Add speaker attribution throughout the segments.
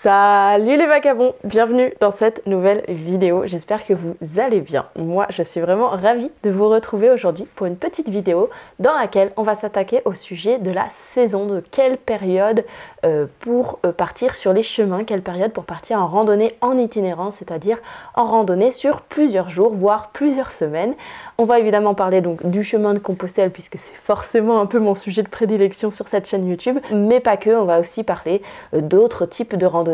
Speaker 1: Salut les vagabonds, bienvenue dans cette nouvelle vidéo, j'espère que vous allez bien. Moi je suis vraiment ravie de vous retrouver aujourd'hui pour une petite vidéo dans laquelle on va s'attaquer au sujet de la saison, de quelle période pour partir sur les chemins, quelle période pour partir en randonnée en itinérance, c'est-à-dire en randonnée sur plusieurs jours, voire plusieurs semaines. On va évidemment parler donc du chemin de Compostelle puisque c'est forcément un peu mon sujet de prédilection sur cette chaîne YouTube, mais pas que, on va aussi parler d'autres types de randonnées.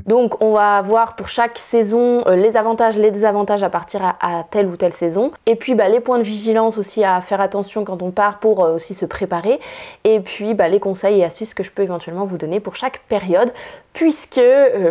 Speaker 1: Donc on va voir pour chaque saison les avantages, les désavantages à partir à telle ou telle saison. Et puis les points de vigilance aussi à faire attention quand on part pour aussi se préparer. Et puis les conseils et astuces que je peux éventuellement vous donner pour chaque période. Puisque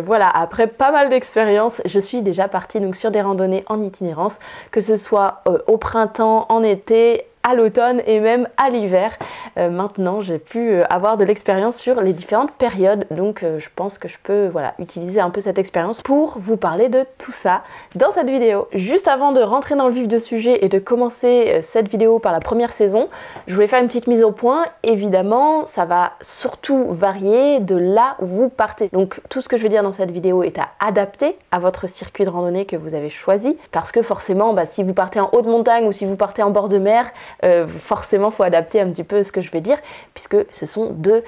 Speaker 1: voilà, après pas mal d'expérience, je suis déjà partie donc sur des randonnées en itinérance, que ce soit au printemps, en été, à l'automne et même à l'hiver. Maintenant j'ai pu avoir de l'expérience sur les différentes périodes, donc je pense que je peux utiliser un peu cette expérience pour vous parler de tout ça dans cette vidéo. Juste avant de rentrer dans le vif du sujet et de commencer cette vidéo par la première saison, je voulais faire une petite mise au point. Évidemment ça va surtout varier de là où vous partez, donc tout ce que je vais dire dans cette vidéo est à adapter à votre circuit de randonnée que vous avez choisi, parce que forcément si vous partez en haute montagne ou si vous partez en bord de mer, forcément il faut adapter un petit peu ce que je vais dire, puisque ce sont deux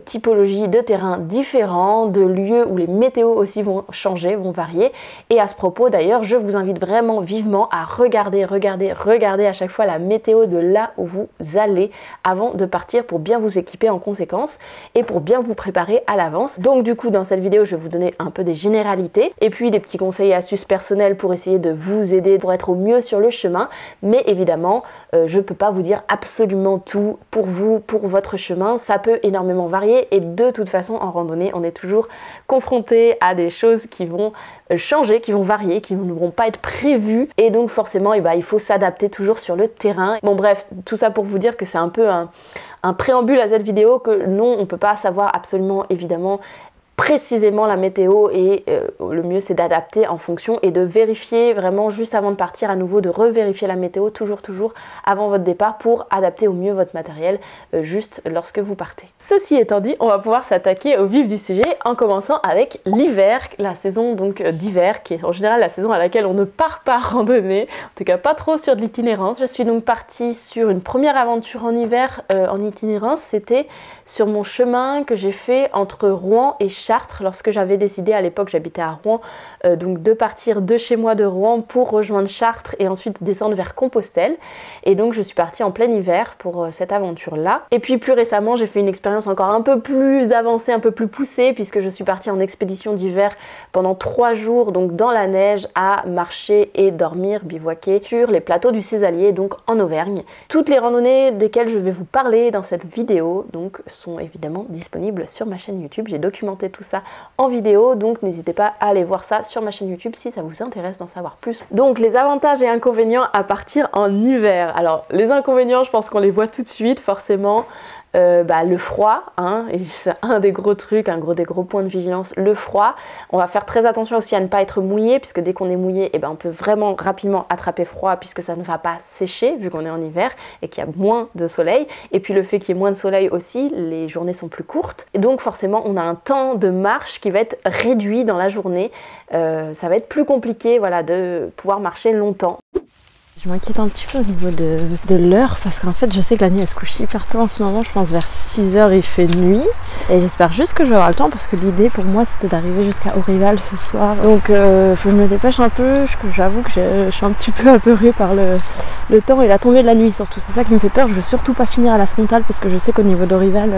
Speaker 1: typologies de terrains différents, de lieux où les météos aussi vont changer, vont varier. Et à ce propos d'ailleurs, je vous invite vraiment vivement à regarder à chaque fois la météo de là où vous allez avant de partir, pour bien vous équiper en conséquence et pour bien vous préparer à l'avance. Donc du coup dans cette vidéo je vais vous donner un peu des généralités et puis des petits conseils et astuces personnels pour essayer de vous aider pour être au mieux sur le chemin, mais évidemment je peux pas vous dire absolument tout pour vous, pour votre chemin, ça peut énormément varier et de toute façon en randonnée on est toujours confronté à des choses qui vont changer, qui vont varier, qui ne vont pas être prévues, et donc forcément il faut s'adapter toujours sur le terrain. Bon bref, tout ça pour vous dire que c'est un peu un préambule à cette vidéo, que non, on peut pas savoir absolument évidemment précisément la météo, et le mieux c'est d'adapter en fonction et de vérifier vraiment juste avant de partir, à nouveau de revérifier la météo toujours avant votre départ pour adapter au mieux votre matériel juste lorsque vous partez. Ceci étant dit, on va pouvoir s'attaquer au vif du sujet en commençant avec l'hiver, la saison donc d'hiver qui est en général la saison à laquelle on ne part pas randonner, en tout cas pas trop sur de l'itinérance. Je suis donc partie sur une première aventure en hiver en itinérance, c'était sur mon chemin que j'ai fait entre Rouen et Chartres, lorsque j'avais décidé, à l'époque j'habitais à Rouen, donc de partir de chez moi de Rouen pour rejoindre Chartres et ensuite descendre vers Compostelle. Et donc je suis partie en plein hiver pour cette aventure là. Et puis plus récemment j'ai fait une expérience encore un peu plus avancée, un peu plus poussée, puisque je suis partie en expédition d'hiver pendant 3 jours, donc dans la neige, à marcher et dormir, bivouaquer sur les plateaux du Cézallier, donc en Auvergne. Toutes les randonnées desquelles je vais vous parler dans cette vidéo donc sont évidemment disponibles sur ma chaîne YouTube. J'ai documenté tout ça en vidéo, donc n'hésitez pas à aller voir ça sur ma chaîne YouTube si ça vous intéresse d'en savoir plus. Donc les avantages et inconvénients à partir en hiver. Alors les inconvénients, je pense qu'on les voit tout de suite forcément. Le froid, et c'est un des gros trucs, des gros points de vigilance, le froid. On va faire très attention aussi à ne pas être mouillé, puisque dès qu'on est mouillé, on peut vraiment rapidement attraper froid, puisque ça ne va pas sécher vu qu'on est en hiver et qu'il y a moins de soleil. Et puis le fait qu'il y ait moins de soleil aussi, les journées sont plus courtes, et donc forcément on a un temps de marche qui va être réduit dans la journée. Ça va être plus compliqué de pouvoir marcher longtemps. Je m'inquiète un petit peu au niveau de l'heure, parce qu'en fait je sais que la nuit elle se couche hyper tôt en ce moment, je pense vers 6 h il fait nuit, et j'espère juste que je vais avoir le temps, parce que l'idée pour moi c'était d'arriver jusqu'à Aurival ce soir, donc faut que je me dépêche un peu. J'avoue que je suis un petit peu apeurée par le temps et la tombée de la nuit surtout, c'est ça qui me fait peur. Je veux surtout pas finir à la frontale, parce que je sais qu'au niveau d'Aurival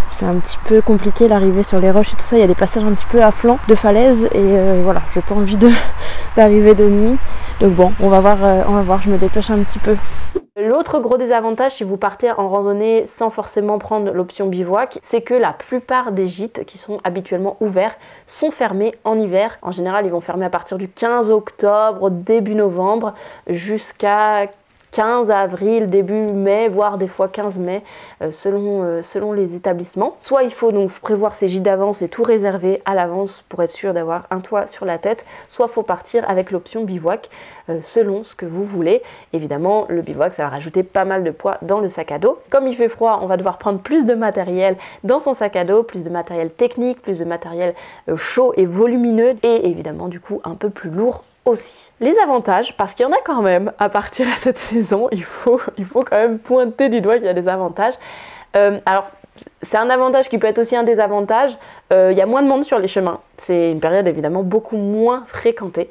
Speaker 1: c'est un petit peu compliqué l'arrivée sur les roches et tout ça, il y a des passages un petit peu à flanc de falaise, et voilà, j'ai pas envie d'arriver de nuit. Donc bon, on va voir, je me dépêche un petit peu. L'autre gros désavantage si vous partez en randonnée sans forcément prendre l'option bivouac, c'est que la plupart des gîtes qui sont habituellement ouverts sont fermés en hiver. En général, ils vont fermer à partir du 15 octobre, début novembre, jusqu'à 15 avril, début mai, voire des fois 15 mai, selon les établissements. Soit il faut donc prévoir ses gîtes d'avance et tout réserver à l'avance pour être sûr d'avoir un toit sur la tête, soit il faut partir avec l'option bivouac, selon ce que vous voulez. Évidemment, le bivouac, ça va rajouter pas mal de poids dans le sac à dos. Comme il fait froid, on va devoir prendre plus de matériel dans son sac à dos, plus de matériel technique, plus de matériel chaud et volumineux, et évidemment du coup un peu plus lourd aussi. Les avantages, parce qu'il y en a quand même à partir de cette saison, il faut quand même pointer du doigt qu'il y a des avantages. Alors, c'est un avantage qui peut être aussi un désavantage. Il y a moins de monde sur les chemins. C'est une période évidemment beaucoup moins fréquentée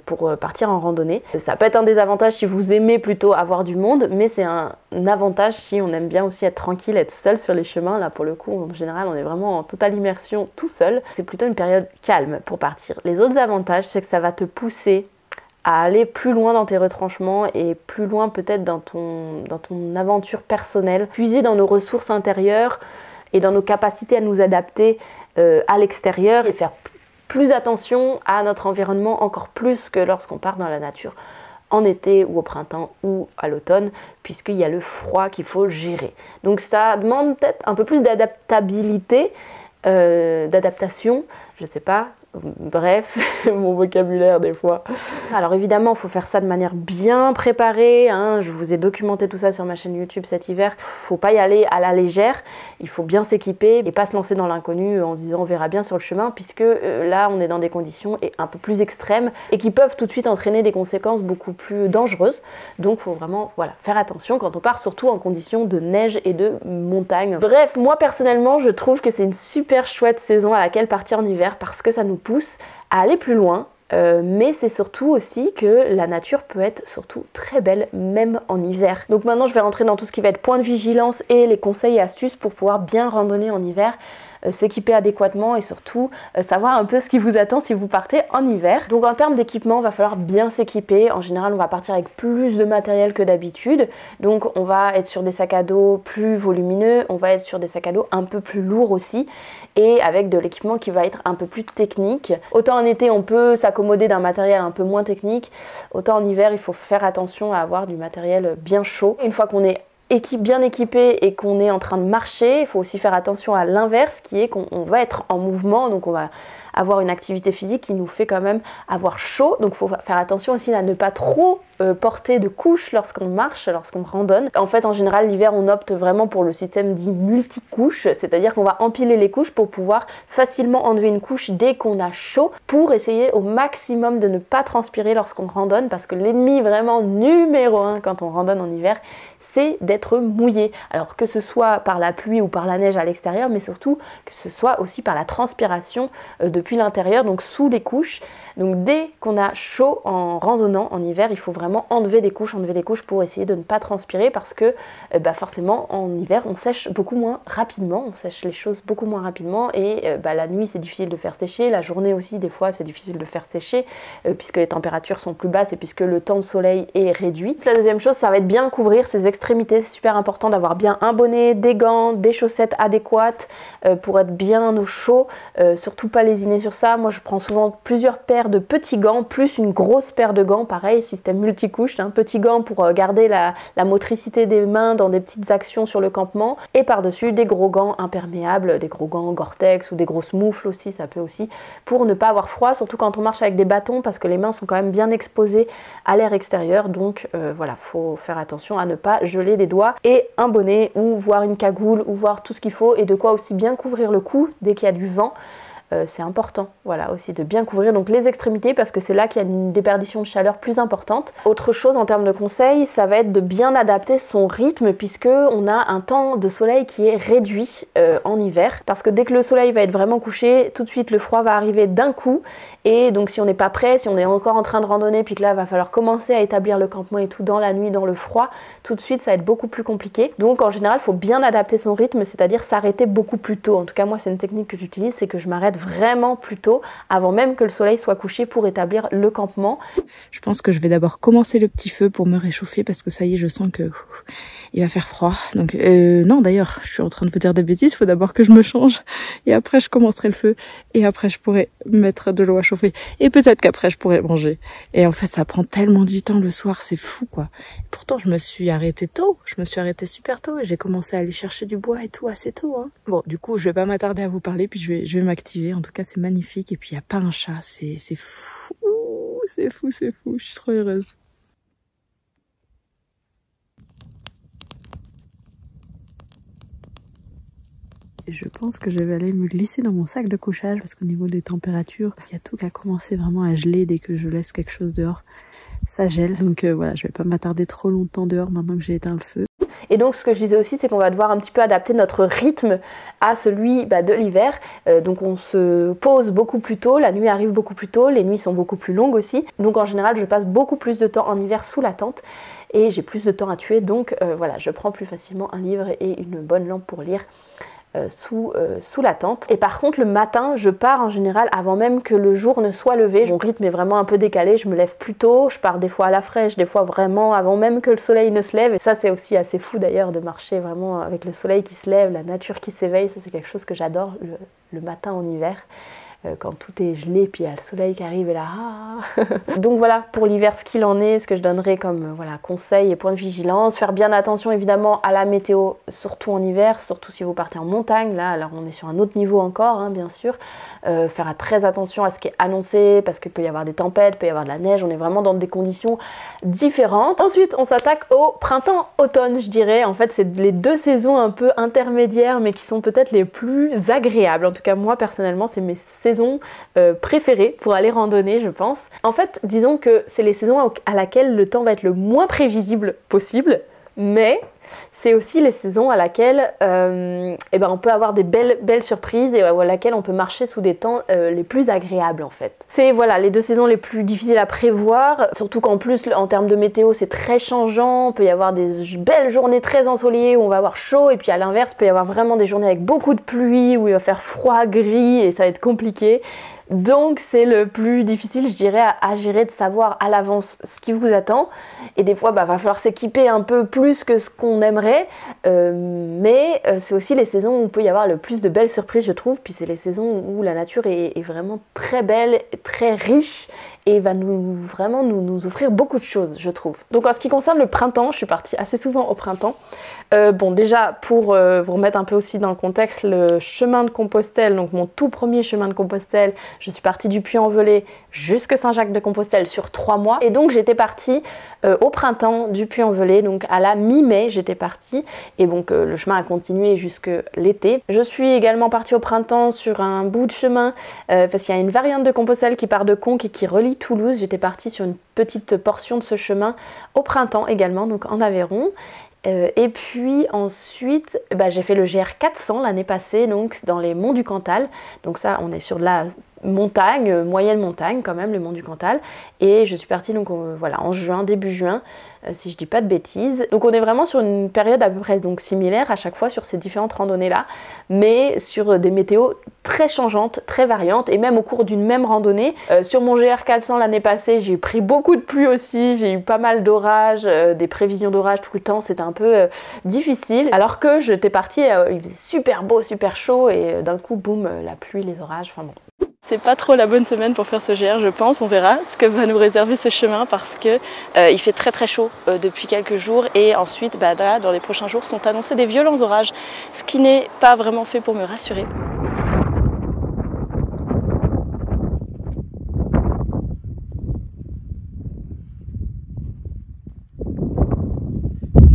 Speaker 1: pour partir en randonnée. Ça peut être un désavantage si vous aimez plutôt avoir du monde, mais c'est un avantage si on aime bien aussi être tranquille, être seul sur les chemins. Là pour le coup, en général, on est vraiment en totale immersion tout seul. C'est plutôt une période calme pour partir. Les autres avantages, c'est que ça va te pousser à aller plus loin dans tes retranchements et plus loin peut-être dans ton aventure personnelle, puiser dans nos ressources intérieures et dans nos capacités à nous adapter à l'extérieur et faire plus attention à notre environnement encore plus que lorsqu'on part dans la nature en été ou au printemps ou à l'automne, puisqu'il y a le froid qu'il faut gérer. Donc ça demande peut-être un peu plus d'adaptabilité, d'adaptation, je sais pas. Bref, mon vocabulaire des fois. Alors évidemment, il faut faire ça de manière bien préparée, hein. Je vous ai documenté tout ça sur ma chaîne YouTube cet hiver. Faut pas y aller à la légère, il faut bien s'équiper et pas se lancer dans l'inconnu en disant on verra bien sur le chemin, puisque là on est dans des conditions un peu plus extrêmes et qui peuvent tout de suite entraîner des conséquences beaucoup plus dangereuses. Donc il faut vraiment faire attention quand on part, surtout en conditions de neige et de montagne. Bref, moi personnellement, je trouve que c'est une super chouette saison à laquelle partir en hiver parce que ça nous pousse à aller plus loin, mais c'est surtout aussi que la nature peut être surtout très belle même en hiver. Donc maintenant je vais rentrer dans tout ce qui va être point de vigilance et les conseils et astuces pour pouvoir bien randonner en hiver, s'équiper adéquatement et surtout savoir un peu ce qui vous attend si vous partez en hiver. Donc en termes d'équipement, il va falloir bien s'équiper. En général, on va partir avec plus de matériel que d'habitude. Donc on va être sur des sacs à dos plus volumineux, on va être sur des sacs à dos un peu plus lourds aussi et avec de l'équipement qui va être un peu plus technique. Autant en été, on peut s'accommoder d'un matériel un peu moins technique, autant en hiver, il faut faire attention à avoir du matériel bien chaud. Une fois qu'on est bien équipé et qu'on est en train de marcher, il faut aussi faire attention à l'inverse qui est qu'on va être en mouvement, donc on va avoir une activité physique qui nous fait quand même avoir chaud, donc il faut faire attention aussi à ne pas trop porter de couches lorsqu'on marche, lorsqu'on randonne. En fait en général l'hiver on opte vraiment pour le système dit multicouche, c'est-à-dire qu'on va empiler les couches pour pouvoir facilement enlever une couche dès qu'on a chaud pour essayer au maximum de ne pas transpirer lorsqu'on randonne, parce que l'ennemi vraiment numéro 1 quand on randonne en hiver, c'est d'être mouillé. Alors que ce soit par la pluie ou par la neige à l'extérieur, mais surtout que ce soit aussi par la transpiration depuis l'intérieur, donc sous les couches. Donc dès qu'on a chaud en randonnant en hiver, il faut vraiment enlever des couches pour essayer de ne pas transpirer, parce que forcément en hiver on sèche beaucoup moins rapidement, on sèche les choses beaucoup moins rapidement et la nuit c'est difficile de faire sécher, la journée aussi des fois c'est difficile de faire sécher puisque les températures sont plus basses et puisque le temps de soleil est réduit. La deuxième chose, ça va être bien couvrir ses extrémités. C'est super important d'avoir bien un bonnet, des gants, des chaussettes adéquates pour être bien au chaud, surtout pas lésiner sur ça. Moi je prends souvent plusieurs paires de petits gants plus une grosse paire de gants, pareil système multicouche, hein, petits gants pour garder la motricité des mains dans des petites actions sur le campement, et par-dessus des gros gants imperméables, des gros gants Gore-Tex ou des grosses moufles aussi, ça peut aussi, pour ne pas avoir froid, surtout quand on marche avec des bâtons, parce que les mains sont quand même bien exposées à l'air extérieur, donc voilà, faut faire attention à ne pas geler des doigts, et un bonnet ou voir une cagoule ou voir tout ce qu'il faut, et de quoi aussi bien couvrir le cou dès qu'il y a du vent. C'est important, voilà, aussi de bien couvrir donc les extrémités, parce que c'est là qu'il y a une déperdition de chaleur plus importante. Autre chose en termes de conseils, ça va être de bien adapter son rythme, puisque on a un temps de soleil qui est réduit en hiver, parce que dès que le soleil va être vraiment couché, tout de suite le froid va arriver d'un coup, et donc si on n'est pas prêt, si on est encore en train de randonner, puis que là il va falloir commencer à établir le campement et tout dans la nuit, dans le froid, tout de suite ça va être beaucoup plus compliqué. Donc en général il faut bien adapter son rythme, c'est-à-dire s'arrêter beaucoup plus tôt. En tout cas moi c'est une technique que j'utilise, c'est que je m'arrête vraiment plus tôt, avant même que le soleil soit couché, pour établir le campement. Je pense que je vais d'abord commencer le petit feu pour me réchauffer, parce que ça y est, je sens que
Speaker 2: il va faire froid. Donc non d'ailleurs, je suis en train de vous dire des bêtises, il faut d'abord que je me change et après je commencerai le feu et après je pourrai mettre de l'eau à chauffer et peut-être qu'après je pourrai manger. Et en fait ça prend tellement du temps le soir, c'est fou quoi. Pourtant je me suis arrêtée tôt, je me suis arrêtée super tôt et j'ai commencé à aller chercher du bois et tout assez tôt. Hein. Bon du coup je vais pas m'attarder à vous parler puis je vais m'activer. En tout cas c'est magnifique et puis il n'y a pas un chat, c'est fou, c'est fou, c'est fou, je suis trop heureuse. Je pense que je vais aller me glisser dans mon sac de couchage parce qu'au niveau des températures, il y a tout qui a commencé vraiment à geler dès que je laisse quelque chose dehors. Ça gèle, donc voilà, je vais pas m'attarder trop longtemps dehors maintenant que j'ai éteint le feu.
Speaker 1: Et donc ce que je disais aussi, c'est qu'on va devoir un petit peu adapter notre rythme à celui de l'hiver. Donc on se pose beaucoup plus tôt, la nuit arrive beaucoup plus tôt, les nuits sont beaucoup plus longues aussi. Donc en général je passe beaucoup plus de temps en hiver sous la tente et j'ai plus de temps à tuer. Donc voilà, je prends plus facilement un livre et une bonne lampe pour lire. Sous la tente. Et par contre le matin je pars en général avant même que le jour ne soit levé. Mon rythme est vraiment un peu décalé, je me lève plus tôt, je pars des fois à la fraîche, des fois vraiment avant même que le soleil ne se lève. Et ça c'est aussi assez fou d'ailleurs de marcher vraiment avec le soleil qui se lève, la nature qui s'éveille, ça c'est quelque chose que j'adore le matin en hiver. Quand tout est gelé, puis il y a le soleil qui arrive et là... Donc voilà, pour l'hiver, ce qu'il en est, ce que je donnerais comme voilà, conseils et points de vigilance. Faire bien attention évidemment à la météo, surtout en hiver, surtout si vous partez en montagne. Là, alors on est sur un autre niveau encore, hein, bien sûr. Faire très attention à ce qui est annoncé, parce qu'il peut y avoir des tempêtes, il peut y avoir de la neige. On est vraiment dans des conditions différentes. Ensuite, on s'attaque au printemps-automne, je dirais. En fait, c'est les deux saisons un peu intermédiaires, mais qui sont peut-être les plus agréables. En tout cas, moi, personnellement, c'est mes saisons préférées pour aller randonner, je pense. En fait, disons que c'est les saisons à laquelle le temps va être le moins prévisible possible, mais c'est aussi les saisons à laquelle on peut avoir des belles surprises et à laquelle on peut marcher sous des temps les plus agréables en fait. C'est voilà les deux saisons les plus difficiles à prévoir, surtout qu'en plus en termes de météo c'est très changeant, il peut y avoir des belles journées très ensoleillées où on va avoir chaud et puis à l'inverse il peut y avoir vraiment des journées avec beaucoup de pluie où il va faire froid, gris et ça va être compliqué. Donc c'est le plus difficile je dirais à gérer, de savoir à l'avance ce qui vous attend et des fois va falloir s'équiper un peu plus que ce qu'on aimerait mais c'est aussi les saisons où il peut y avoir le plus de belles surprises je trouve, puis c'est les saisons où la nature est vraiment très belle, très riche et va vraiment nous offrir beaucoup de choses je trouve. Donc en ce qui concerne le printemps, je suis partie assez souvent au printemps. Bon déjà pour vous remettre un peu aussi dans le contexte, le chemin de Compostelle, donc mon tout premier chemin de Compostelle, je suis partie du Puy-en-Velay jusque Saint-Jacques-de-Compostelle sur 3 mois et donc j'étais partie au printemps du Puy-en-Velay, donc à la mi-mai j'étais partie et donc le chemin a continué jusque l'été. Je suis également partie au printemps sur un bout de chemin parce qu'il y a une variante de Compostelle qui part de Conques et qui relie Toulouse. J'étais partie sur une petite portion de ce chemin au printemps également, donc en Aveyron. Et puis ensuite j'ai fait le GR 400 l'année passée, donc dans les monts du Cantal. Donc ça on est sur de la montagne, moyenne montagne quand même, les monts du Cantal. Et je suis partie donc voilà en juin, début juin, si je dis pas de bêtises. Donc on est vraiment sur une période à peu près donc similaire à chaque fois sur ces différentes randonnées là, mais sur des météos très changeantes, très variantes et même au cours d'une même randonnée. Sur mon GR 400 l'année passée, j'ai pris beaucoup de pluie aussi, j'ai eu pas mal d'orages, des prévisions d'orage tout le temps, c'était un peu difficile. Alors que j'étais partie, il faisait super beau, super chaud et d'un coup boum, la pluie, les orages, enfin bon. C'est pas trop la bonne semaine pour faire ce GR je pense, on verra ce que va nous réserver ce chemin parce que il fait très chaud depuis quelques jours et ensuite là, dans les prochains jours sont annoncés des violents orages, ce qui n'est pas vraiment fait pour me rassurer.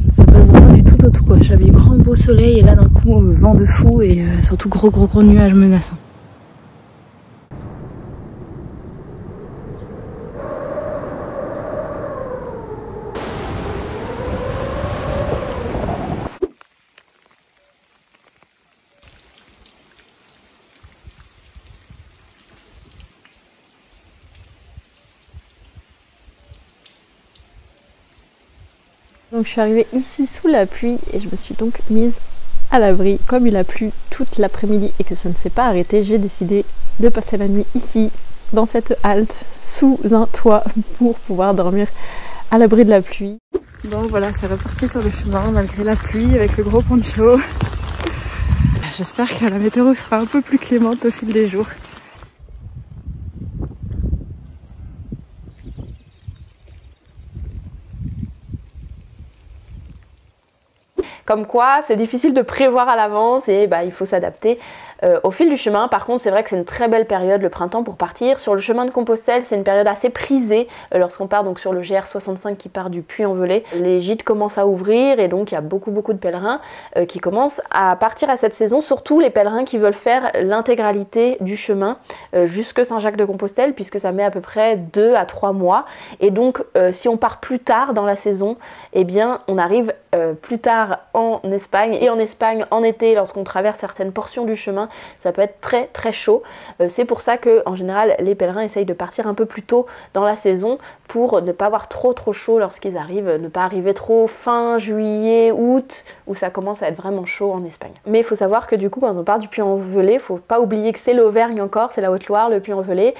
Speaker 2: Ça passe vraiment du tout au tout quoi, j'avais eu grand beau soleil et là d'un coup vent de fou et surtout gros nuages menaçants. Donc je suis arrivée ici sous la pluie et je me suis donc mise à l'abri. Comme il a plu toute l'après-midi et que ça ne s'est pas arrêté, j'ai décidé de passer la nuit ici, dans cette halte, sous un toit pour pouvoir dormir à l'abri de la pluie. Bon voilà, c'est reparti sur le chemin malgré la pluie avec le gros poncho. J'espère que la météo sera un peu plus clémente au fil des jours.
Speaker 1: Comme quoi, c'est difficile de prévoir à l'avance et il faut s'adapter au fil du chemin. Par contre, c'est vrai que c'est une très belle période, le printemps, pour partir. Sur le chemin de Compostelle, c'est une période assez prisée lorsqu'on part donc sur le GR65 qui part du Puy-en-Velay. Les gîtes commencent à ouvrir et donc il y a beaucoup de pèlerins qui commencent à partir à cette saison, surtout les pèlerins qui veulent faire l'intégralité du chemin jusque Saint-Jacques-de-Compostelle, puisque ça met à peu près 2 à 3 mois. Et donc, si on part plus tard dans la saison, eh bien, on arrive plus tard en Espagne. Et en Espagne, en été, lorsqu'on traverse certaines portions du chemin, ça peut être très chaud. C'est pour ça que en général, les pèlerins essayent de partir un peu plus tôt dans la saison pour ne pas avoir trop chaud lorsqu'ils arrivent, ne pas arriver trop fin juillet, août, où ça commence à être vraiment chaud en Espagne. Mais il faut savoir que du coup, quand on part du Puy-en-Velay, faut pas oublier que c'est l'Auvergne encore, c'est la Haute-Loire, le Puy-en-Velay,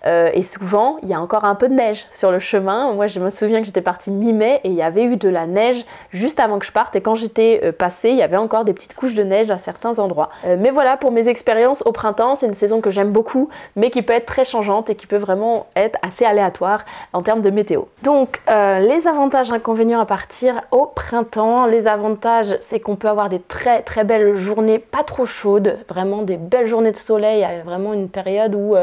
Speaker 1: et souvent, il y a encore un peu de neige sur le chemin. Moi, je me souviens que j'étais partie mi-mai et il y avait eu de la neige juste avant que je parte, et quand j'étais passée, il y avait encore des petites couches de neige à certains endroits. Mais voilà, pour mes expériences au printemps, c'est une saison que j'aime beaucoup, mais qui peut être très changeante et qui peut vraiment être assez aléatoire en termes de météo. Donc, les avantages et inconvénients à partir au printemps. Les avantages, c'est qu'on peut avoir des très belles journées, pas trop chaudes, vraiment des belles journées de soleil. Il y a vraiment une période où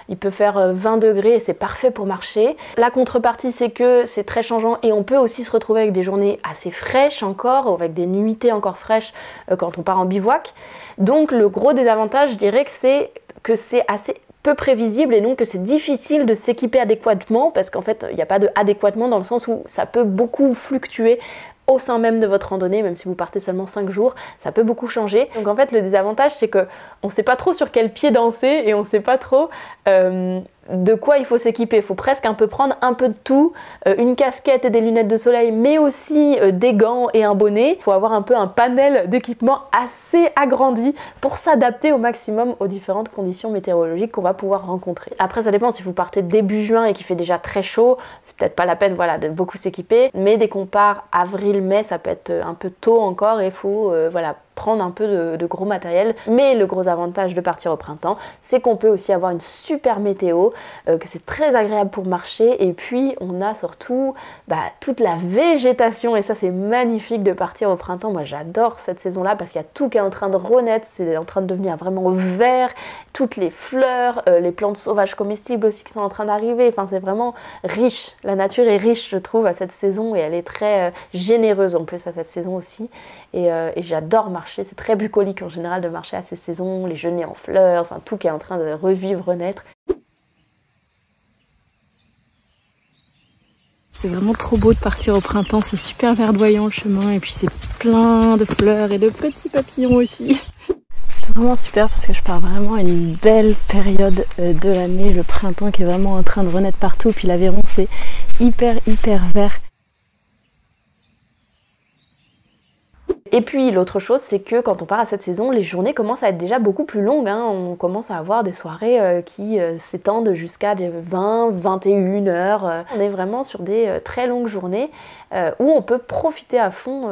Speaker 1: il peut faire 20 degrés et c'est parfait pour marcher. La contrepartie, c'est que c'est très changeant et on peut aussi se retrouver avec des journées assez fraîches encore, avec des nuitées encore fraîches quand on part en bivouac. Donc le gros désavantage, je dirais que c'est assez peu prévisible et donc que c'est difficile de s'équiper adéquatement, parce qu'en fait il n'y a pas de adéquatement dans le sens où ça peut beaucoup fluctuer au sein même de votre randonnée, même si vous partez seulement 5 jours, ça peut beaucoup changer. Donc en fait le désavantage, c'est que on ne sait pas trop sur quel pied danser et on ne sait pas trop de quoi il faut s'équiper. Il faut presque un peu prendre un peu de tout, une casquette et des lunettes de soleil, mais aussi des gants et un bonnet. Il faut avoir un peu un panel d'équipement assez agrandi pour s'adapter au maximum aux différentes conditions météorologiques qu'on va pouvoir rencontrer. Après ça dépend, si vous partez début juin et qu'il fait déjà très chaud, c'est peut-être pas la peine de beaucoup s'équiper, mais dès qu'on part avril-mai, ça peut être un peu tôt encore et il faut prendre un peu de gros matériel. Mais le gros avantage de partir au printemps, c'est qu'on peut aussi avoir une super météo, que c'est très agréable pour marcher, et puis on a surtout toute la végétation, et ça c'est magnifique de partir au printemps. Moi j'adore cette saison là parce qu'il y a tout qui est en train de renaître, c'est en train de devenir vraiment vert, toutes les fleurs, les plantes sauvages comestibles aussi qui sont en train d'arriver, enfin c'est vraiment riche, la nature est riche je trouve à cette saison, et elle est très généreuse en plus à cette saison aussi, et j'adore marcher. C'est très bucolique en général de marcher à ces saisons, les genêts en fleurs, enfin tout qui est en train de revivre, renaître.
Speaker 2: C'est vraiment trop beau de partir au printemps, c'est super verdoyant le chemin et puis c'est plein de fleurs et de petits papillons aussi. C'est vraiment super parce que je pars vraiment à une belle période de l'année, le printemps qui est vraiment en train de renaître partout, puis l'Aveyron c'est hyper vert.
Speaker 1: Et puis l'autre chose, c'est que quand on part à cette saison, les journées commencent à être déjà beaucoup plus longues, hein. On commence à avoir des soirées qui s'étendent jusqu'à 20-21 heures. On est vraiment sur des très longues journées où on peut profiter à fond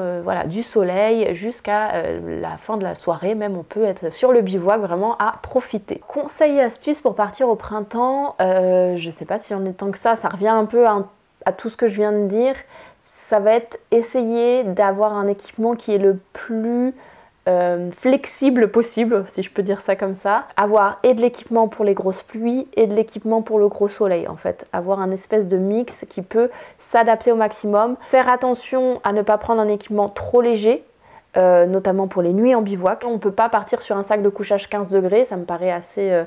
Speaker 1: du soleil jusqu'à la fin de la soirée. Même on peut être sur le bivouac vraiment à profiter. Conseils et astuces pour partir au printemps, je sais pas si j'en ai tant que ça revient un peu à tout ce que je viens de dire. Ça va être essayer d'avoir un équipement qui est le plus flexible possible, si je peux dire ça comme ça. Avoir et de l'équipement pour les grosses pluies et de l'équipement pour le gros soleil en fait. Avoir un espèce de mix qui peut s'adapter au maximum. Faire attention à ne pas prendre un équipement trop léger, notamment pour les nuits en bivouac. On ne peut pas partir sur un sac de couchage 15 degrés, ça me paraît assez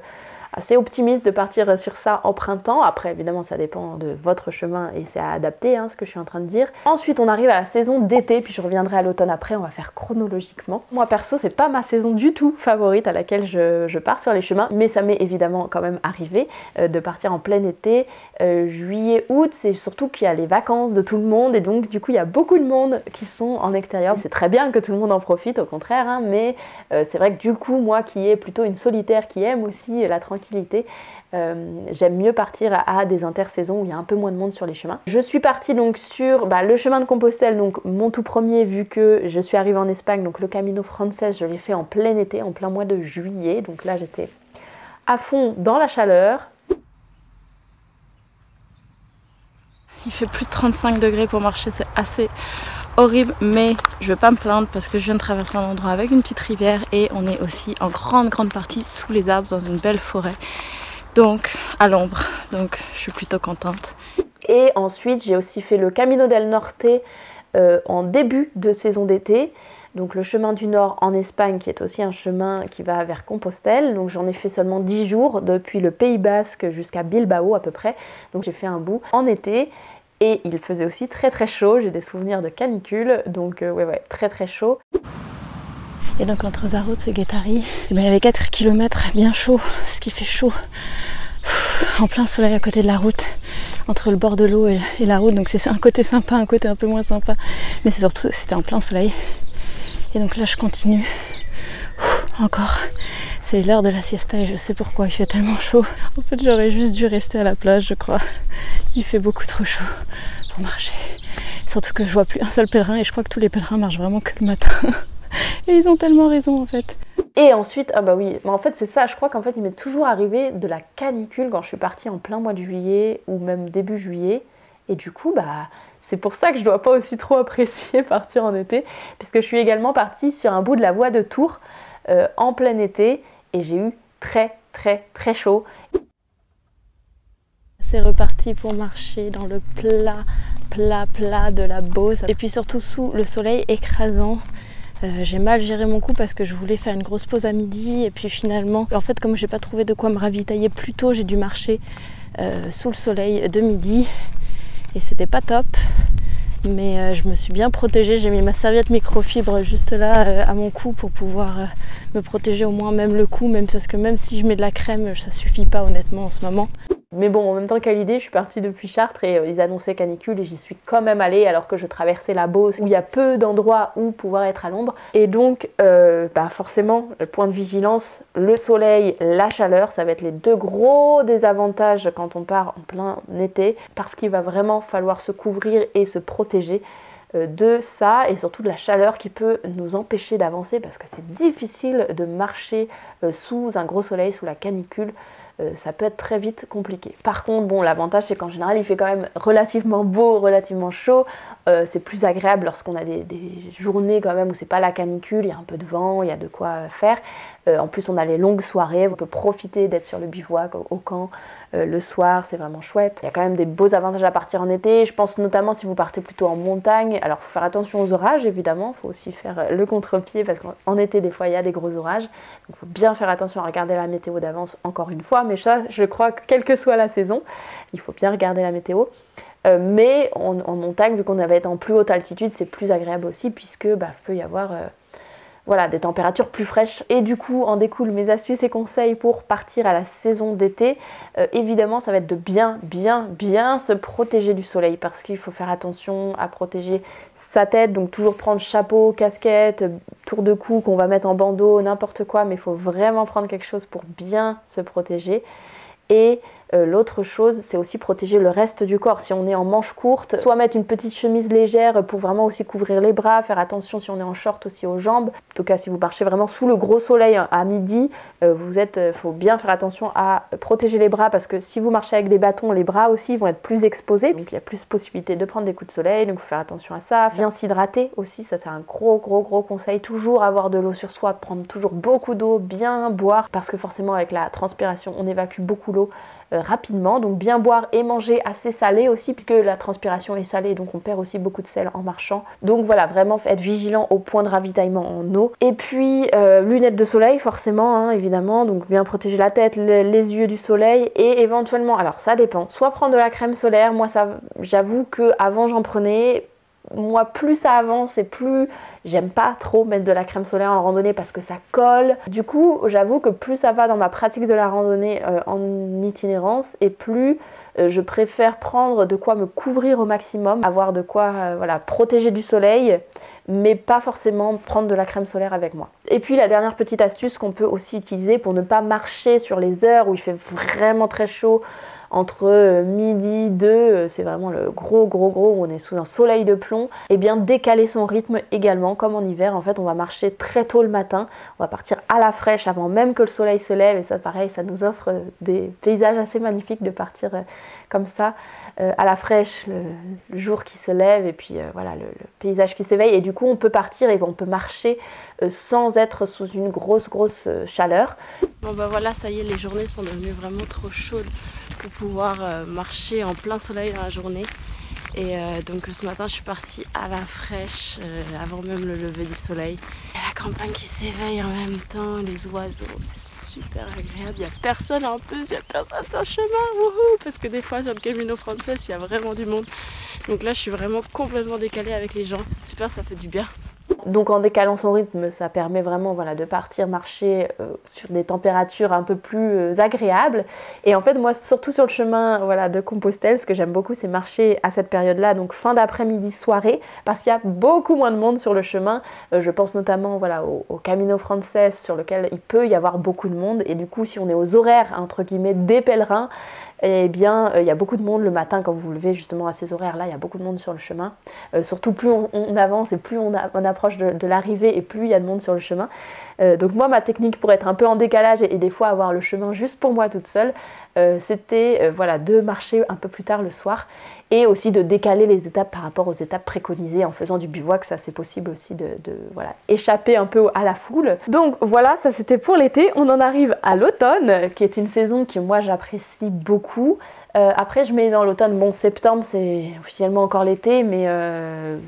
Speaker 1: optimiste de partir sur ça en printemps. Après évidemment ça dépend de votre chemin et c'est à adapter ce que je suis en train de dire. Ensuite on arrive à la saison d'été, puis je reviendrai à l'automne après, on va faire chronologiquement. Moi perso c'est pas ma saison du tout favorite à laquelle je pars sur les chemins, mais ça m'est évidemment quand même arrivé de partir en plein été, juillet, août. C'est surtout qu'il y a les vacances de tout le monde et donc du coup il y a beaucoup de monde qui sont en extérieur. C'est très bien que tout le monde en profite au contraire, mais c'est vrai que du coup moi qui est plutôt une solitaire qui aime aussi la tranquillité tranquillité. J'aime mieux partir à des intersaisons où il y a un peu moins de monde sur les chemins. Je suis partie donc sur le chemin de Compostelle, donc mon tout premier, vu que je suis arrivée en Espagne, donc le Camino Frances, je l'ai fait en plein été, en plein mois de juillet, donc là j'étais à fond dans la chaleur.
Speaker 2: Il fait plus de 35 degrés pour marcher, c'est assez horrible, mais je vais pas me plaindre parce que je viens de traverser un endroit avec une petite rivière et on est aussi en grande partie sous les arbres dans une belle forêt, donc à l'ombre, donc je suis plutôt contente.
Speaker 1: Et ensuite j'ai aussi fait le Camino del Norte en début de saison d'été, donc le chemin du Nord en Espagne, qui est aussi un chemin qui va vers Compostelle. Donc j'en ai fait seulement 10 jours depuis le Pays Basque jusqu'à Bilbao à peu près, donc j'ai fait un bout en été. Et il faisait aussi très chaud, j'ai des souvenirs de canicule, donc ouais, très chaud.
Speaker 2: Et donc entre Zarautz et Guétari, il y avait 4 km bien chaud, ce qui fait chaud, en plein soleil à côté de la route, entre le bord de l'eau et la route, donc c'est un côté sympa, un côté un peu moins sympa, mais c'est surtout, c'était en plein soleil. Et donc là je continue, encore, c'est l'heure de la siesta et je sais pourquoi, il fait tellement chaud. En fait j'aurais juste dû rester à la plage je crois, il fait beaucoup trop chaud pour marcher. Surtout que je vois plus un seul pèlerin et je crois que tous les pèlerins marchent vraiment que le matin. Et ils ont tellement raison en fait.
Speaker 1: Et ensuite, ah bah oui, mais en fait c'est ça, je crois qu'en fait il m'est toujours arrivé de la canicule quand je suis partie en plein mois de juillet ou même début juillet. Et du coup, c'est pour ça que je dois pas aussi trop apprécier partir en été, puisque je suis également partie sur un bout de la voie de Tours en plein été et j'ai eu très chaud.
Speaker 2: C'est reparti pour marcher dans le plat de la Beauce et puis surtout sous le soleil écrasant. J'ai mal géré mon coup parce que je voulais faire une grosse pause à midi et puis finalement, en fait comme j'ai pas trouvé de quoi me ravitailler plus tôt, j'ai dû marcher sous le soleil de midi et c'était pas top. Mais je me suis bien protégée, j'ai mis ma serviette microfibre juste là à mon cou pour pouvoir me protéger au moins même le cou, même parce que même si je mets de la crème, ça suffit pas honnêtement en ce moment.
Speaker 1: Mais bon, en même temps qu'à l'idée, je suis partie depuis Chartres et ils annonçaient canicule et j'y suis quand même allée alors que je traversais la Beauce où il y a peu d'endroits où pouvoir être à l'ombre. Et donc, forcément, le point de vigilance, le soleil, la chaleur, ça va être les deux gros désavantages quand on part en plein été parce qu'il va vraiment falloir se couvrir et se protéger de ça et surtout de la chaleur qui peut nous empêcher d'avancer parce que c'est difficile de marcher sous un gros soleil, sous la canicule. Ça peut être très vite compliqué. Par contre, bon, l'avantage c'est qu'en général il fait quand même relativement beau, relativement chaud. C'est plus agréable lorsqu'on a des journées quand même où c'est pas la canicule, il y a un peu de vent, il y a de quoi faire. En plus on a les longues soirées, on peut profiter d'être sur le bivouac au camp le soir, c'est vraiment chouette. Il y a quand même des beaux avantages à partir en été, je pense notamment si vous partez plutôt en montagne. Alors il faut faire attention aux orages évidemment, il faut aussi faire le contre-pied parce qu'en été des fois il y a des gros orages. Donc il faut bien faire attention à regarder la météo d'avance encore une fois, mais ça je crois que quelle que soit la saison, il faut bien regarder la météo. Mais en montagne, vu qu'on va être en plus haute altitude, c'est plus agréable aussi puisque peut y avoir des températures plus fraîches. Et du coup, en découlent mes astuces et conseils pour partir à la saison d'été. Évidemment, ça va être de bien se protéger du soleil parce qu'il faut faire attention à protéger sa tête. Donc toujours prendre chapeau, casquette, tour de cou qu'on va mettre en bandeau, n'importe quoi. Mais il faut vraiment prendre quelque chose pour bien se protéger. Et l'autre chose, c'est aussi protéger le reste du corps. Si on est en manches courtes, soit mettre une petite chemise légère pour vraiment aussi couvrir les bras, faire attention si on est en short aussi aux jambes. En tout cas, si vous marchez vraiment sous le gros soleil à midi, faut bien faire attention à protéger les bras parce que si vous marchez avec des bâtons, les bras aussi vont être plus exposés. Donc il y a plus de possibilités de prendre des coups de soleil, donc il faut faire attention à ça. Bien s'hydrater aussi, ça c'est un gros conseil. Toujours avoir de l'eau sur soi, prendre toujours beaucoup d'eau, bien boire parce que forcément avec la transpiration, on évacue beaucoup l'eau rapidement, donc bien boire et manger assez salé aussi puisque la transpiration est salée, donc on perd aussi beaucoup de sel en marchant. Donc voilà, vraiment être vigilant au point de ravitaillement en eau. Et puis lunettes de soleil forcément, évidemment, donc bien protéger la tête, les yeux du soleil et éventuellement, alors ça dépend, soit prendre de la crème solaire. Moi ça, j'avoue que avant j'en prenais. Moi, plus ça avance et plus j'aime pas trop mettre de la crème solaire en randonnée parce que ça colle. Du coup, j'avoue que plus ça va dans ma pratique de la randonnée en itinérance et plus je préfère prendre de quoi me couvrir au maximum, avoir de quoi voilà, protéger du soleil, mais pas forcément prendre de la crème solaire avec moi. Et puis la dernière petite astuce qu'on peut aussi utiliser pour ne pas marcher sur les heures où il fait vraiment très chaud, entre midi, 2, c'est vraiment le gros où on est sous un soleil de plomb, et bien décaler son rythme également, comme en hiver. En fait, on va marcher très tôt le matin, on va partir à la fraîche avant même que le soleil se lève, et ça pareil, ça nous offre des paysages assez magnifiques de partir comme ça, à la fraîche, le jour qui se lève, et puis voilà, le paysage qui s'éveille, et du coup on peut partir et on peut marcher sans être sous une grosse chaleur.
Speaker 2: Bon bah voilà, ça y est, les journées sont devenues vraiment trop chaudes pour pouvoir marcher en plein soleil dans la journée. Et donc ce matin je suis partie à la fraîche avant même le lever du soleil. Et la campagne qui s'éveille en même temps, les oiseaux, c'est super agréable. Il n'y a personne en plus, il n'y a personne sur le chemin, wouhou, parce que des fois sur le Camino Frances il y a vraiment du monde. Donc là je suis vraiment complètement décalée avec les gens, c'est super, ça fait du bien.
Speaker 1: Donc en décalant son rythme, ça permet vraiment voilà, de partir marcher sur des températures un peu plus agréables. Et en fait, moi, surtout sur le chemin voilà, de Compostelle, ce que j'aime beaucoup, c'est marcher à cette période-là, donc fin d'après-midi, soirée, parce qu'il y a beaucoup moins de monde sur le chemin. Je pense notamment voilà, au Camino Frances, sur lequel il peut y avoir beaucoup de monde. Et du coup, si on est aux horaires, entre guillemets, des pèlerins, eh bien, il y a beaucoup de monde le matin quand vous vous levez justement à ces horaires-là, il y a beaucoup de monde sur le chemin. Surtout plus on avance et plus on approche de l'arrivée et plus il y a de monde sur le chemin. Donc moi, ma technique pour être un peu en décalage et des fois avoir le chemin juste pour moi toute seule, c'était voilà, de marcher un peu plus tard le soir et aussi de décaler les étapes par rapport aux étapes préconisées en faisant du bivouac. Ça, c'est possible aussi de voilà, échapper un peu à la foule. Donc voilà, ça c'était pour l'été. On en arrive à l'automne, qui est une saison que moi j'apprécie beaucoup. Après je mets dans l'automne, bon septembre c'est officiellement encore l'été, mais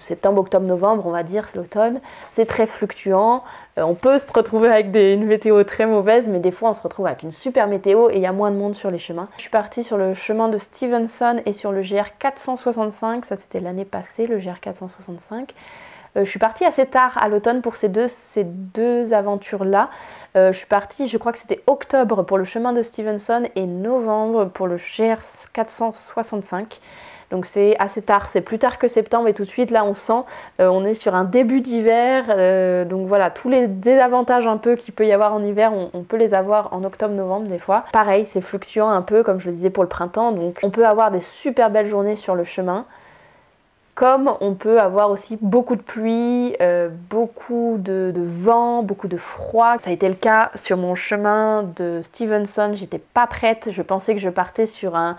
Speaker 1: septembre, octobre, novembre on va dire c'est l'automne. C'est très fluctuant, on peut se retrouver avec une météo très mauvaise, mais des fois on se retrouve avec une super météo et il y a moins de monde sur les chemins. Je suis partie sur le chemin de Stevenson et sur le GR 465, ça c'était l'année passée le GR 465. Je suis partie assez tard à l'automne pour ces deux aventures-là. Je suis partie, je crois que c'était octobre pour le chemin de Stevenson et novembre pour le GR 465. Donc c'est assez tard, c'est plus tard que septembre et tout de suite là on sent, on est sur un début d'hiver. Donc voilà, tous les désavantages un peu qu'il peut y avoir en hiver, on peut les avoir en octobre-novembre des fois. Pareil, c'est fluctuant un peu comme je le disais pour le printemps, donc on peut avoir des super belles journées sur le chemin. Comme on peut avoir aussi beaucoup de pluie, beaucoup de vent, beaucoup de froid. Ça a été le cas sur mon chemin de Stevenson, j'étais pas prête, je pensais que je partais sur un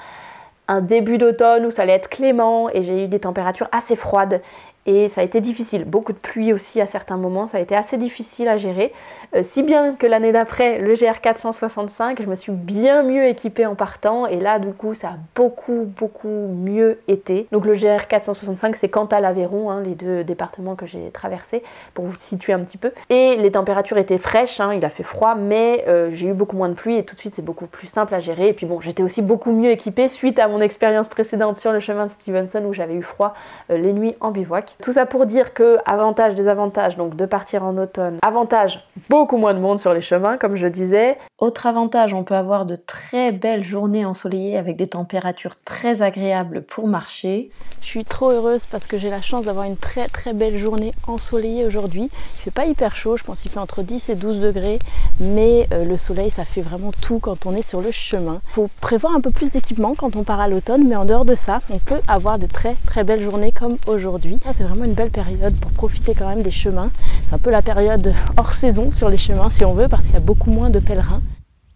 Speaker 1: début d'automne où ça allait être clément et j'ai eu des températures assez froides. Et ça a été difficile, beaucoup de pluie aussi à certains moments, ça a été assez difficile à gérer. Si bien que l'année d'après, le GR 465, je me suis bien mieux équipée en partant et là du coup ça a beaucoup mieux été. Donc le GR 465 c'est Cantal-Aveyron, hein, les deux départements que j'ai traversés pour vous situer un petit peu. Et les températures étaient fraîches, hein, il a fait froid, mais j'ai eu beaucoup moins de pluie et tout de suite c'est beaucoup plus simple à gérer. Et puis bon, j'étais aussi beaucoup mieux équipée suite à mon expérience précédente sur le chemin de Stevenson où j'avais eu froid les nuits en bivouac. Tout ça pour dire que avantage, désavantage, donc de partir en automne. Avantage, beaucoup moins de monde sur les chemins, comme je disais. Autre avantage, on peut avoir de très belles journées ensoleillées avec des températures très agréables pour marcher.
Speaker 2: Je suis trop heureuse parce que j'ai la chance d'avoir une très belle journée ensoleillée aujourd'hui. Il fait pas hyper chaud, je pense qu'il fait entre 10 et 12 degrés, mais le soleil ça fait vraiment tout quand on est sur le chemin. Il faut prévoir un peu plus d'équipement quand on part à l'automne, mais en dehors de ça, on peut avoir de très belles journées comme aujourd'hui. C'est vraiment une belle période pour profiter quand même des chemins. C'est un peu la période hors saison sur les chemins si on veut, parce qu'il y a beaucoup moins de pèlerins.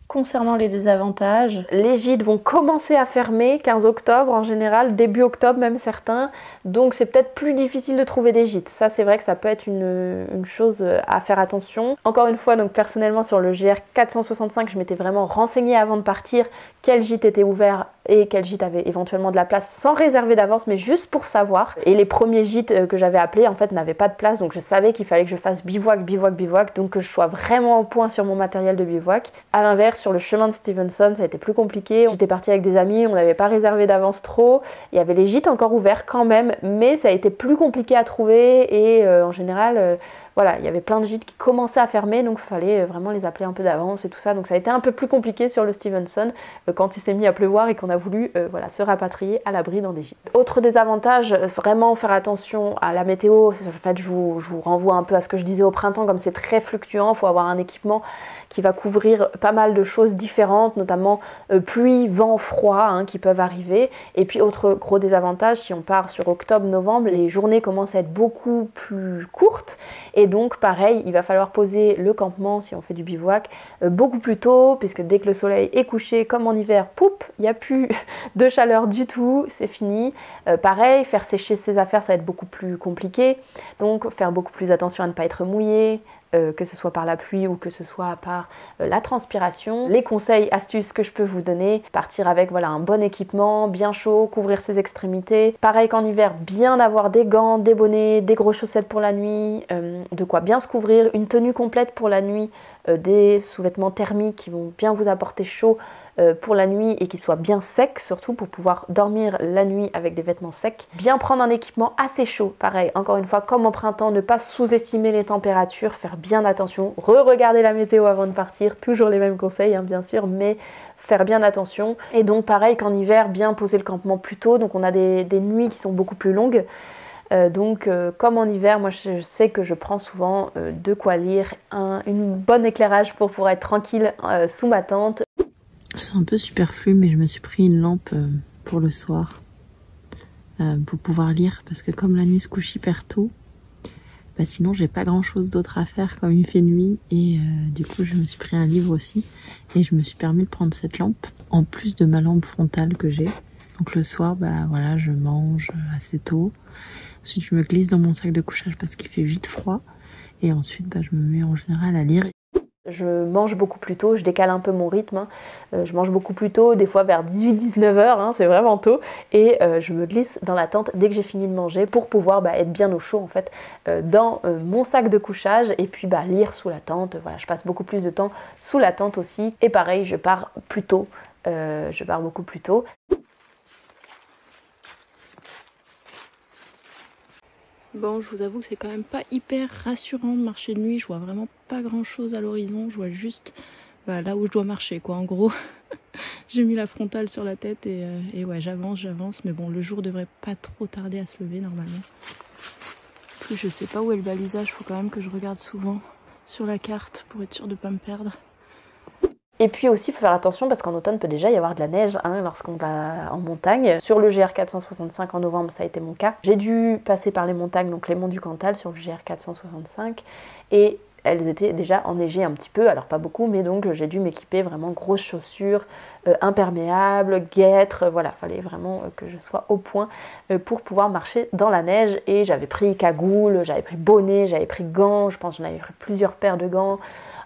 Speaker 1: Concernant les désavantages, les gîtes vont commencer à fermer 15 octobre en général, début octobre même certains, donc c'est peut-être plus difficile de trouver des gîtes. Ça c'est vrai que ça peut être une chose à faire attention. Encore une fois, donc personnellement sur le GR 465, je m'étais vraiment renseignée avant de partir quel gîte était ouvert et quel gîte avait éventuellement de la place sans réserver d'avance, mais juste pour savoir. Et les premiers gîtes que j'avais appelés en fait n'avaient pas de place, donc je savais qu'il fallait que je fasse bivouac, donc que je sois vraiment au point sur mon matériel de bivouac. À l'inverse, sur le chemin de Stevenson, ça a été plus compliqué. J'étais partie avec des amis, on n'avait pas réservé d'avance trop. Il y avait les gîtes encore ouverts quand même, mais ça a été plus compliqué à trouver et en général, voilà, il y avait plein de gîtes qui commençaient à fermer, donc il fallait vraiment les appeler un peu d'avance et tout ça. Donc ça a été un peu plus compliqué sur le Stevenson quand il s'est mis à pleuvoir et qu'on a voulu voilà, se rapatrier à l'abri dans des gîtes. Autre désavantage, vraiment faire attention à la météo. En fait, je vous renvoie un peu à ce que je disais au printemps, comme c'est très fluctuant, il faut avoir un équipement qui va couvrir pas mal de choses différentes, notamment pluie, vent, froid qui peuvent arriver. Et puis autre gros désavantage, si on part sur octobre-novembre, les journées commencent à être beaucoup plus courtes et donc pareil, il va falloir poser le campement si on fait du bivouac beaucoup plus tôt, puisque dès que le soleil est couché, comme en hiver, poup, il n'y a plus de chaleur du tout, c'est fini. Pareil, faire sécher ses affaires, ça va être beaucoup plus compliqué, donc faire beaucoup plus attention à ne pas être mouillé, que ce soit par la pluie ou que ce soit par la transpiration. Les conseils, astuces que je peux vous donner, partir avec voilà, un bon équipement, bien chaud, couvrir ses extrémités. Pareil qu'en hiver, bien avoir des gants, des bonnets, des grosses chaussettes pour la nuit, de quoi bien se couvrir, une tenue complète pour la nuit, des sous-vêtements thermiques qui vont bien vous apporter chaud pour la nuit et qui soient bien secs, surtout pour pouvoir dormir la nuit avec des vêtements secs. Bien prendre un équipement assez chaud, pareil, encore une fois, comme au printemps, ne pas sous-estimer les températures, faire bien attention, re-regarder la météo avant de partir, toujours les mêmes conseils bien sûr, mais faire bien attention. Et donc pareil qu'en hiver, bien poser le campement plus tôt, donc on a des nuits qui sont beaucoup plus longues. Comme en hiver, moi je sais que je prends souvent de quoi lire, une bonne éclairage pour pouvoir être tranquille sous ma tente.
Speaker 2: C'est un peu superflu, mais je me suis pris une lampe pour le soir pour pouvoir lire, parce que comme la nuit se couche hyper tôt, bah sinon j'ai pas grand chose d'autre à faire comme il fait nuit, et du coup je me suis pris un livre aussi et je me suis permis de prendre cette lampe en plus de ma lampe frontale que j'ai. Donc le soir, bah voilà, je mange assez tôt, ensuite je me glisse dans mon sac de couchage parce qu'il fait vite froid, et ensuite bah, je me mets en général à lire.
Speaker 1: Je mange beaucoup plus tôt, je décale un peu mon rythme, je mange beaucoup plus tôt, des fois vers 18-19 h, c'est vraiment tôt, et je me glisse dans la tente dès que j'ai fini de manger pour pouvoir être bien au chaud en fait dans mon sac de couchage, et puis lire sous la tente. Voilà, je passe beaucoup plus de temps sous la tente aussi, et pareil, je pars plus tôt, je pars beaucoup plus tôt.
Speaker 2: Bon, je vous avoue que c'est quand même pas hyper rassurant de marcher de nuit. Je vois vraiment pas grand chose à l'horizon. Je vois juste là où je dois marcher, quoi. En gros, j'ai mis la frontale sur la tête et ouais, j'avance. Mais bon, le jour devrait pas trop tarder à se lever normalement. Puis je sais pas où est le balisage. Faut quand même que je regarde souvent sur la carte pour être sûre de pas me perdre.
Speaker 1: Et puis aussi, il faut faire attention parce qu'en automne, peut déjà y avoir de la neige lorsqu'on va en montagne. Sur le GR 465 en novembre, ça a été mon cas. J'ai dû passer par les montagnes, donc les monts du Cantal sur le GR 465. Et elles étaient déjà enneigées un petit peu, alors pas beaucoup, mais donc j'ai dû m'équiper vraiment grosses chaussures, imperméables, guêtres, voilà, fallait vraiment que je sois au point pour pouvoir marcher dans la neige. Et j'avais pris cagoule, j'avais pris bonnet, j'avais pris gants, je pense que j'en avais pris plusieurs paires de gants.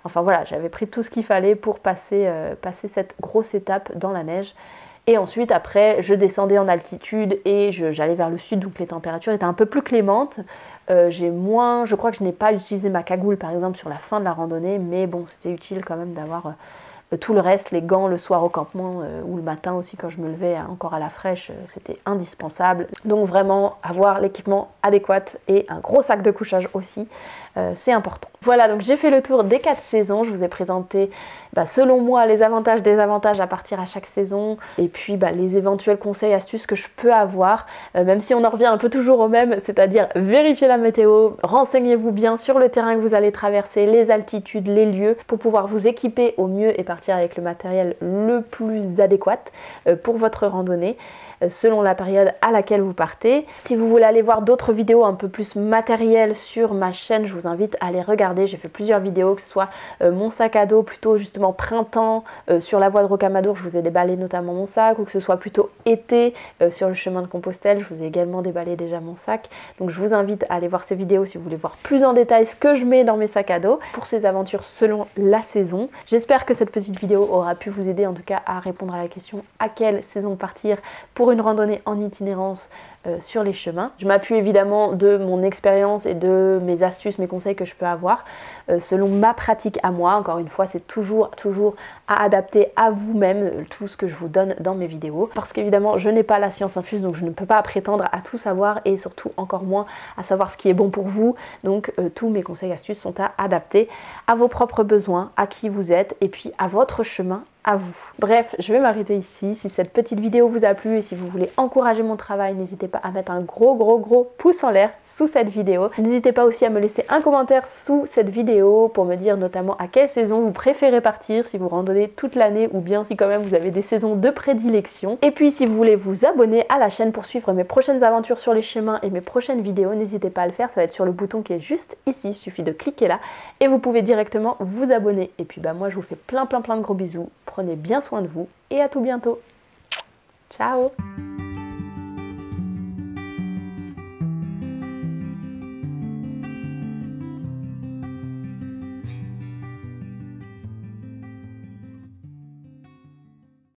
Speaker 1: Enfin voilà, j'avais pris tout ce qu'il fallait pour passer cette grosse étape dans la neige. Et ensuite, après, je descendais en altitude et j'allais vers le sud, donc les températures étaient un peu plus clémentes. Je crois que je n'ai pas utilisé ma cagoule par exemple sur la fin de la randonnée, mais bon, c'était utile quand même d'avoir tout le reste, les gants le soir au campement ou le matin aussi quand je me levais encore à la fraîche, c'était indispensable. Donc vraiment avoir l'équipement adéquat et un gros sac de couchage aussi, c'est important. Voilà, donc j'ai fait le tour des 4 saisons, je vous ai présenté selon moi les avantages, désavantages à partir à chaque saison, et puis les éventuels conseils, astuces que je peux avoir, même si on en revient un peu toujours au même, c'est-à-dire vérifier la météo, renseignez-vous bien sur le terrain que vous allez traverser, les altitudes, les lieux, pour pouvoir vous équiper au mieux et partir avec le matériel le plus adéquat pour votre randonnée, selon la période à laquelle vous partez. Si vous voulez aller voir d'autres vidéos un peu plus matérielles sur ma chaîne, je vous invite à les regarder. J'ai fait plusieurs vidéos, que ce soit mon sac à dos plutôt justement printemps sur la voie de Rocamadour, je vous ai déballé notamment mon sac, ou que ce soit plutôt été sur le chemin de Compostelle, je vous ai également déballé déjà mon sac. Donc je vous invite à aller voir ces vidéos si vous voulez voir plus en détail ce que je mets dans mes sacs à dos pour ces aventures selon la saison. J'espère que cette petite vidéo aura pu vous aider en tout cas à répondre à la question à quelle saison partir pour pour une randonnée en itinérance sur les chemins. Je m'appuie évidemment de mon expérience et de mes astuces, mes conseils que je peux avoir selon ma pratique à moi. Encore une fois, c'est toujours à adapter à vous-même tout ce que je vous donne dans mes vidéos, parce qu'évidemment je n'ai pas la science infuse, donc je ne peux pas prétendre à tout savoir et surtout encore moins à savoir ce qui est bon pour vous. Donc tous mes conseils et astuces sont à adapter à vos propres besoins, à qui vous êtes et puis à votre chemin à vous. Bref, je vais m'arrêter ici. Si cette petite vidéo vous a plu et si vous voulez encourager mon travail, n'hésitez pas à mettre un gros pouce en l'air sous cette vidéo. N'hésitez pas aussi à me laisser un commentaire sous cette vidéo pour me dire notamment à quelle saison vous préférez partir, si vous randonnez toute l'année ou bien si quand même vous avez des saisons de prédilection. Et puis si vous voulez vous abonner à la chaîne pour suivre mes prochaines aventures sur les chemins et mes prochaines vidéos, n'hésitez pas à le faire, ça va être sur le bouton qui est juste ici, il suffit de cliquer là et vous pouvez directement vous abonner. Et puis moi je vous fais plein de gros bisous, prenez bien soin de vous et à tout bientôt. Ciao.